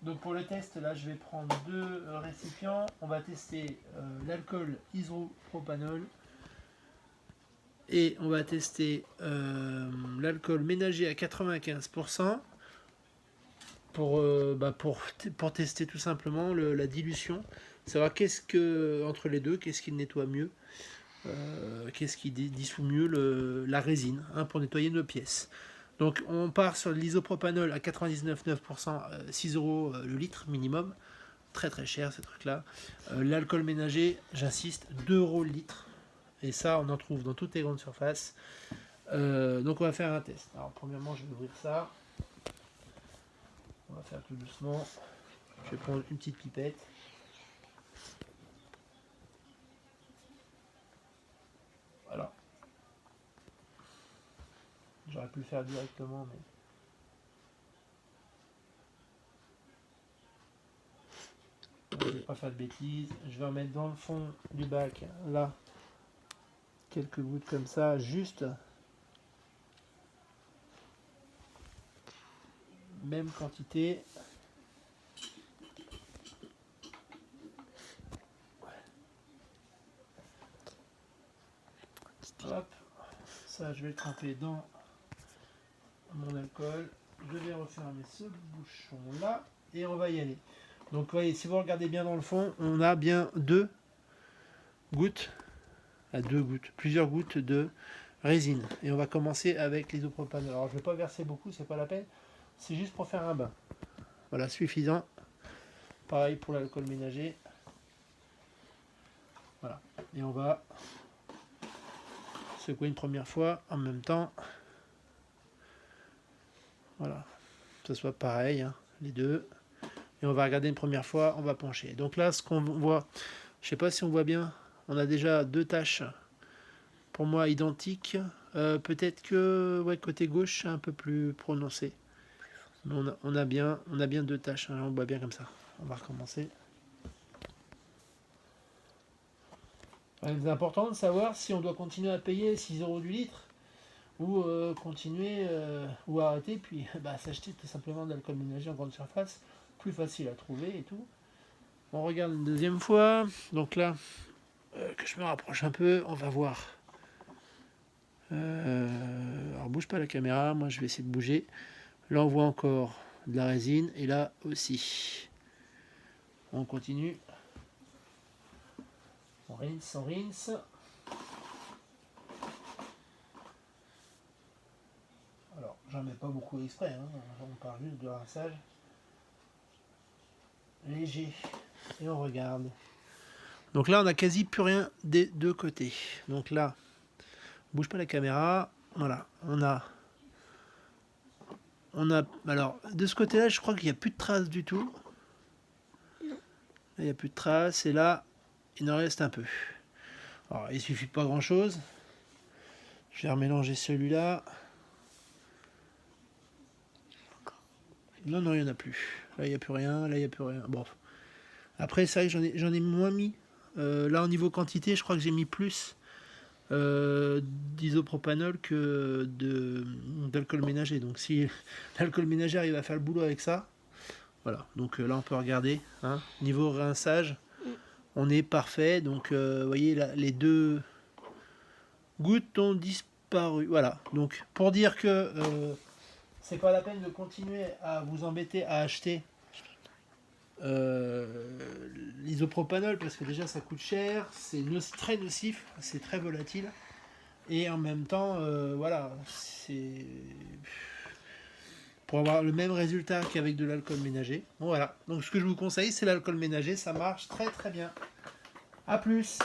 Donc pour le test, là je vais prendre deux récipients. On va tester l'alcool isopropanol et on va tester l'alcool ménager à 95% pour tester tout simplement la dilution, savoir qu'est-ce que entre les deux, qu'est-ce qui nettoie mieux, qu'est-ce qui dissout mieux la résine, hein, pour nettoyer nos pièces. Donc on part sur l'isopropanol à 99,9%, 6 euros le litre minimum, très très cher ces trucs là. L'alcool ménager, j'insiste, 2 euros le litre, et ça on en trouve dans toutes les grandes surfaces. Donc on va faire un test. Alors premièrement je vais ouvrir ça, on va faire tout doucement, je vais prendre une petite pipette. Voilà. J'aurais pu le faire directement, mais je vais pas faire de bêtises. Je vais en mettre dans le fond du bac, là, quelques gouttes comme ça, juste. Même quantité. Hop. Ça, je vais le tremper dans mon alcool. Je vais refermer ce bouchon là et on va y aller. Donc, vous voyez, si vous regardez bien dans le fond, on a bien deux gouttes, plusieurs gouttes de résine. Et on va commencer avec l'isopropanol. Alors, je ne vais pas verser beaucoup, c'est pas la peine. C'est juste pour faire un bain. Voilà, suffisant. Pareil pour l'alcool ménager. Voilà. Et on va secouer une première fois en même temps. Voilà. Que ce soit pareil, hein, les deux. Et on va regarder une première fois, on va pencher. Donc là, ce qu'on voit, je sais pas si on voit bien, on a déjà deux taches, pour moi, identiques. Peut-être que ouais, côté gauche, c'est un peu plus prononcé. Mais on a bien deux taches, hein, on voit bien comme ça. On va recommencer. C'est important de savoir si on doit continuer à payer 6 euros du litre ou continuer ou arrêter, puis s'acheter tout simplement de l'alcool ménager en grande surface, plus facile à trouver et tout. On regarde une deuxième fois, donc là, que je me rapproche un peu, on va voir. Alors bouge pas la caméra, moi je vais essayer de bouger. Là on voit encore de la résine, et là aussi. On continue. On rince, on rince. Alors, j'en mets pas beaucoup exprès, hein. On parle juste de rinçage léger. Et on regarde. Donc là, on a quasi plus rien des deux côtés. Donc là, bouge pas la caméra. Voilà, on a. Alors, de ce côté-là, je crois qu'il n'y a plus de traces du tout. Là, il n'y a plus de traces. Et là, il en reste un peu. Alors, il suffit pas grand-chose. Je vais remélanger celui-là. Non, non, il n'y en a plus. Là, il n'y a plus rien. Là, il n'y a plus rien. Bon. Après, c'est vrai que j'en ai moins mis. Là, au niveau quantité, je crois que j'ai mis plus d'isopropanol que d'alcool ménager. Donc, si l'alcool ménager arrive à faire le boulot avec ça, voilà. Donc là, on peut regarder. Hein. Niveau rinçage, on est parfait. Donc, vous voyez, là, les deux gouttes ont disparu. Voilà. Donc, pour dire que c'est pas la peine de continuer à vous embêter à acheter l'isopropanol, parce que déjà ça coûte cher, c'est très nocif, c'est très volatile, et en même temps voilà, c'est pour avoir le même résultat qu'avec de l'alcool ménager. Bon, voilà, donc ce que je vous conseille, c'est l'alcool ménager, ça marche très très bien. A plus.